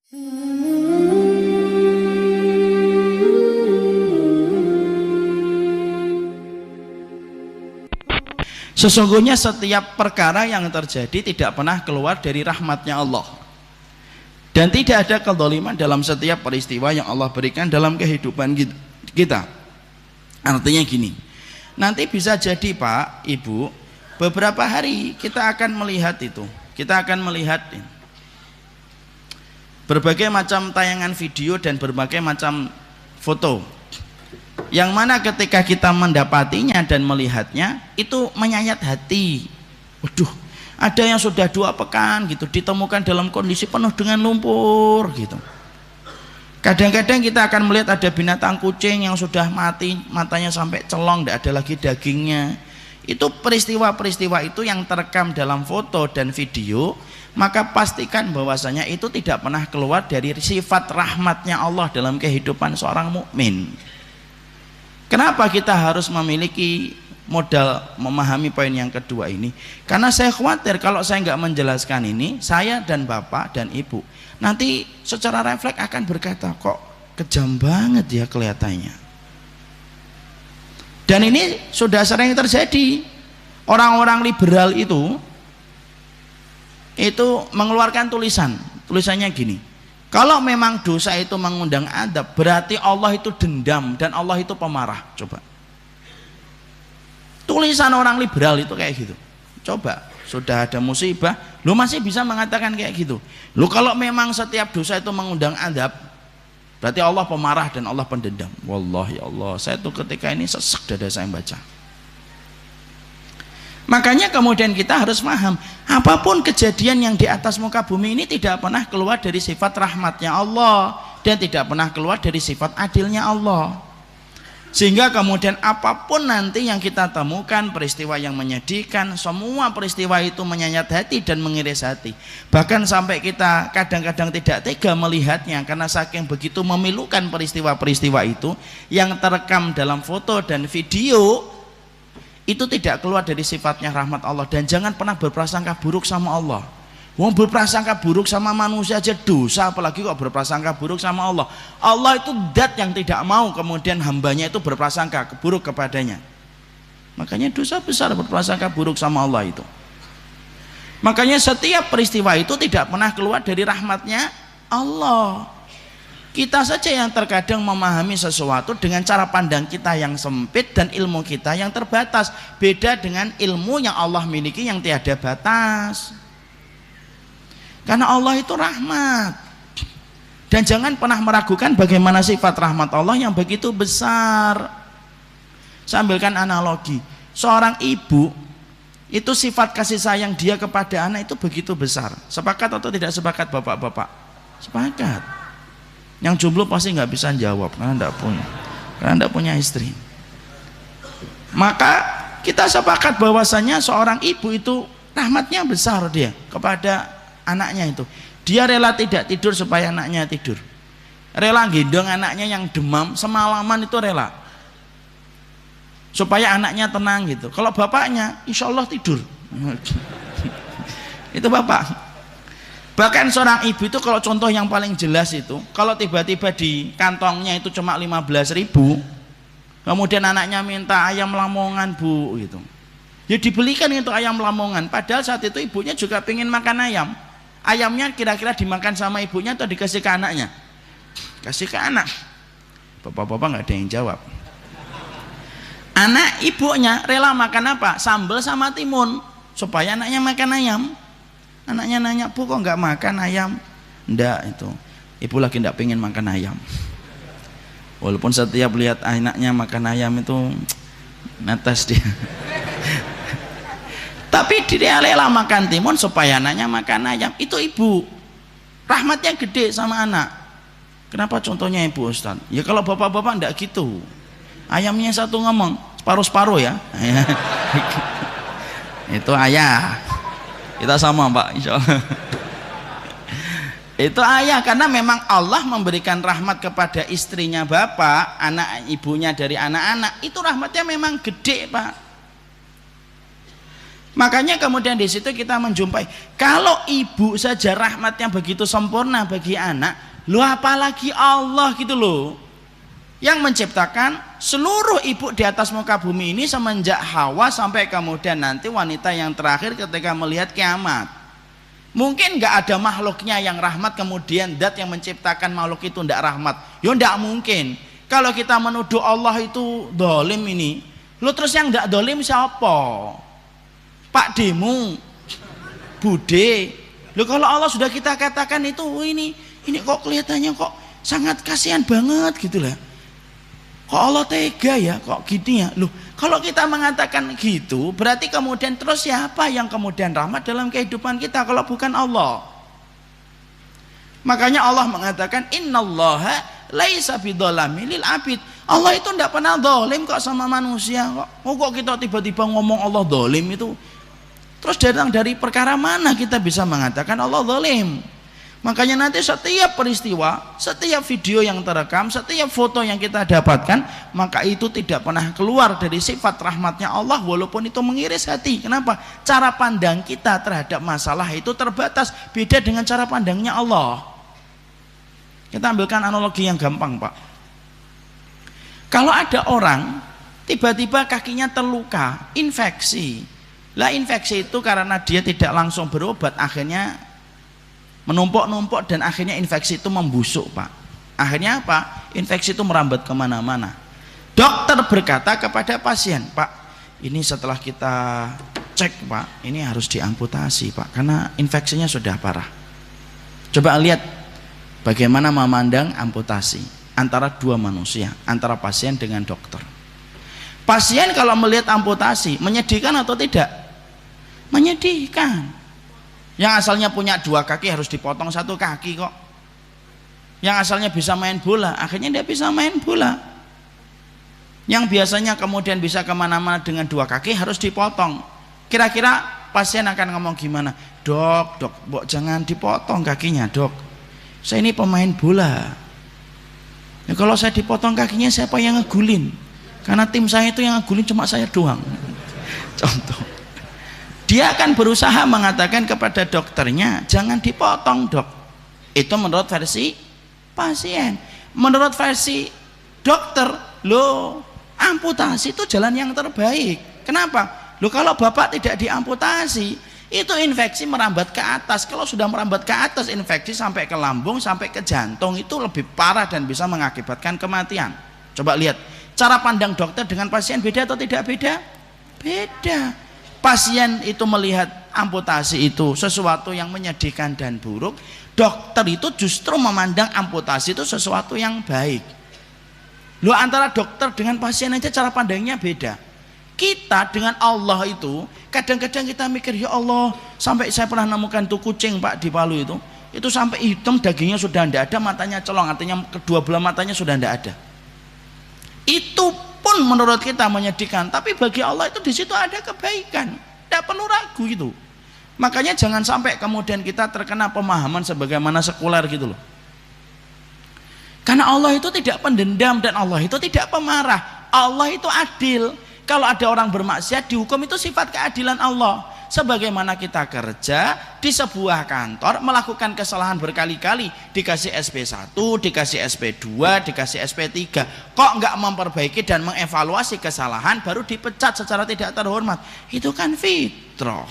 Sesungguhnya setiap perkara yang terjadi tidak pernah keluar dari rahmatnya Allah, dan tidak ada kezaliman dalam setiap peristiwa yang Allah berikan dalam kehidupan kita. Artinya gini, nanti bisa jadi Pak, Ibu, beberapa hari kita akan melihat itu, kita akan melihat berbagai macam tayangan video dan berbagai macam foto, yang mana ketika kita mendapatinya dan melihatnya itu menyayat hati. Waduh, ada yang sudah 2 pekan gitu ditemukan dalam kondisi penuh dengan lumpur gitu. Kadang-kadang kita akan melihat ada binatang kucing yang sudah mati, matanya sampai celong, tidak ada lagi dagingnya. Itu peristiwa-peristiwa itu yang terekam dalam foto dan video, maka pastikan bahwasanya itu tidak pernah keluar dari sifat rahmatnya Allah dalam kehidupan seorang mukmin. Kenapa kita harus memiliki modal memahami poin yang kedua ini? Karena saya khawatir kalau saya nggak menjelaskan ini, saya dan Bapak dan Ibu nanti secara refleks akan berkata, kok kejam banget ya kelihatannya. Dan ini sudah sering terjadi. Orang-orang liberal itu mengeluarkan tulisannya gini, kalau memang dosa itu mengundang adab, berarti Allah itu dendam dan Allah itu pemarah. Coba, tulisan orang liberal itu kayak gitu. Coba, sudah ada musibah, lu masih bisa mengatakan kayak gitu. Lu kalau memang setiap dosa itu mengundang adab, berarti Allah pemarah dan Allah pendendam. Wallahi Allah, saya tuh ketika ini sesek dada saya baca. Makanya kemudian kita harus paham, apapun kejadian yang di atas muka bumi ini tidak pernah keluar dari sifat rahmatnya Allah, dan tidak pernah keluar dari sifat adilnya Allah. Sehingga kemudian apapun nanti yang kita temukan, peristiwa yang menyedihkan, semua peristiwa itu menyayat hati dan mengiris hati. Bahkan sampai kita kadang-kadang tidak tega melihatnya, karena saking begitu memilukan peristiwa-peristiwa itu yang terekam dalam foto dan video, itu tidak keluar dari sifatnya rahmat Allah. Dan jangan pernah berprasangka buruk sama Allah. Wong berprasangka buruk sama manusia aja dosa, apalagi kok berprasangka buruk sama Allah. Allah itu zat yang tidak mau kemudian hambanya itu berprasangka buruk kepadanya. Makanya dosa besar berprasangka buruk sama Allah itu. Makanya setiap peristiwa itu tidak pernah keluar dari rahmatnya Allah. Kita saja yang terkadang memahami sesuatu dengan cara pandang kita yang sempit dan ilmu kita yang terbatas. Beda dengan ilmu yang Allah miliki yang tiada batas. Karena Allah itu rahmat. Dan jangan pernah meragukan bagaimana sifat rahmat Allah yang begitu besar. Saya ambilkan analogi. Seorang ibu, itu sifat kasih sayang dia kepada anak itu begitu besar. Sepakat atau tidak sepakat bapak-bapak? Sepakat. Yang jomblo pasti nggak bisa jawab karena nggak punya istri. Maka kita sepakat bahwasanya seorang ibu itu rahmatnya besar dia kepada anaknya itu. Dia rela tidak tidur supaya anaknya tidur, rela gendong anaknya yang demam semalaman itu rela supaya anaknya tenang gitu. Kalau bapaknya insya Allah tidur itu bapak. Bahkan seorang ibu itu kalau contoh yang paling jelas itu, kalau tiba-tiba di kantongnya itu cuma 15.000, kemudian anaknya minta ayam lamongan bu gitu, ya dibelikan itu ayam lamongan. Padahal saat itu ibunya juga pengen makan ayam. Ayamnya kira-kira dimakan sama ibunya atau dikasih ke anaknya? Kasih ke anak. Bapak-bapak nggak ada yang jawab. Anak ibunya rela makan apa? Sambal sama timun supaya anaknya makan ayam. Anaknya nanya, bu kok nggak makan ayam? Ndak, itu ibu lagi ndak pengen makan ayam. Walaupun setiap lihat anaknya makan ayam itu netes dia. Tapi dia rela makan timun supaya anaknya makan ayam. Itu ibu rahmatnya gede sama anak. Kenapa contohnya ibu Ustaz? Ya kalau bapak-bapak ndak gitu. Ayamnya satu ngomong separuh-separuh ya. Itu ayah. Kita sama Pak, insya Allah. Itu ayah, karena memang Allah memberikan rahmat kepada istrinya bapak, anak ibunya dari anak-anak, itu rahmatnya memang gede Pak. Makanya kemudian di situ kita menjumpai, kalau ibu saja rahmat yang begitu sempurna bagi anak, lu apalagi Allah gitu loh, yang menciptakan seluruh ibu di atas muka bumi ini semenjak Hawa sampai kemudian nanti wanita yang terakhir ketika melihat kiamat. Mungkin nggak ada makhluknya yang rahmat kemudian dat yang menciptakan makhluk itu ndak rahmat, yo ndak mungkin. Kalau kita menuduh Allah itu dolim ini, lu terus yang ndak dolim siapa? Pak Demu, Bude. Loh, kalau Allah sudah kita katakan itu ini kok kelihatannya kok sangat kasihan banget gitu lah. Kok Allah tega ya, kok gini ya. Loh, kalau kita mengatakan gitu, berarti kemudian terus siapa yang kemudian rahmat dalam kehidupan kita kalau bukan Allah? Makanya Allah mengatakan innallaha laisa bidzalamil abid. Allah itu tidak pernah zalim kok sama manusia kok. Kok kita tiba-tiba ngomong Allah zalim itu? Terus datang dari perkara mana kita bisa mengatakan Allah zalim? Makanya nanti setiap peristiwa, setiap video yang terekam, setiap foto yang kita dapatkan, maka itu tidak pernah keluar dari sifat rahmatnya Allah walaupun itu mengiris hati. Kenapa? Cara pandang kita terhadap masalah itu terbatas, beda dengan cara pandangnya Allah. Kita ambilkan analogi yang gampang, Pak. Kalau ada orang tiba-tiba kakinya terluka, infeksi. Lah infeksi itu karena dia tidak langsung berobat, akhirnya menumpuk-numpuk dan akhirnya infeksi itu membusuk, Pak. Akhirnya apa? Infeksi itu merambat kemana-mana. Dokter berkata kepada pasien, Pak, ini setelah kita cek, Pak, ini harus diamputasi, Pak, karena infeksinya sudah parah. Coba lihat bagaimana memandang amputasi antara dua manusia, antara pasien dengan dokter. Pasien kalau melihat amputasi menyedihkan atau tidak? Menyedihkan. Yang asalnya punya dua kaki harus dipotong satu kaki kok. Yang asalnya bisa main bola akhirnya dia bisa main bola. Yang biasanya kemudian bisa kemana-mana dengan dua kaki harus dipotong. Kira-kira pasien akan ngomong gimana? Dok, jangan dipotong kakinya, dok. Saya ini pemain bola. Ya, kalau saya dipotong kakinya siapa yang ngegulin? Karena tim saya itu yang ngegulin cuma saya doang. Contoh. Dia akan berusaha mengatakan kepada dokternya, jangan dipotong, dok. Itu menurut versi pasien. Menurut versi dokter, loh, amputasi itu jalan yang terbaik. Kenapa? Loh, kalau bapak tidak diamputasi, itu infeksi merambat ke atas. Kalau sudah merambat ke atas, infeksi sampai ke lambung, sampai ke jantung, itu lebih parah dan bisa mengakibatkan kematian. Coba lihat, cara pandang dokter dengan pasien beda atau tidak beda? Beda. Pasien itu melihat amputasi itu sesuatu yang menyedihkan dan buruk, dokter itu justru memandang amputasi itu sesuatu yang baik. Loh, antara dokter dengan pasien aja cara pandangnya beda. Kita dengan Allah itu kadang-kadang kita mikir, ya Allah, sampai saya pernah nemukan tuh kucing, Pak, di Palu itu sampai hitam, dagingnya sudah tidak ada, matanya colong, artinya kedua belah matanya sudah tidak ada. Itu pun menurut kita menyedihkan, tapi bagi Allah itu di situ ada kebaikan, tidak perlu ragu gitu. Makanya jangan sampai kemudian kita terkena pemahaman sebagaimana sekuler gitu loh. Karena Allah itu tidak pendendam dan Allah itu tidak pemarah. Allah itu adil. Kalau ada orang bermaksiat dihukum, itu sifat keadilan Allah. Sebagaimana kita kerja di sebuah kantor melakukan kesalahan berkali-kali, dikasih SP1, dikasih SP2, dikasih SP3, kok nggak memperbaiki dan mengevaluasi kesalahan baru dipecat secara tidak terhormat, itu kan fitrah.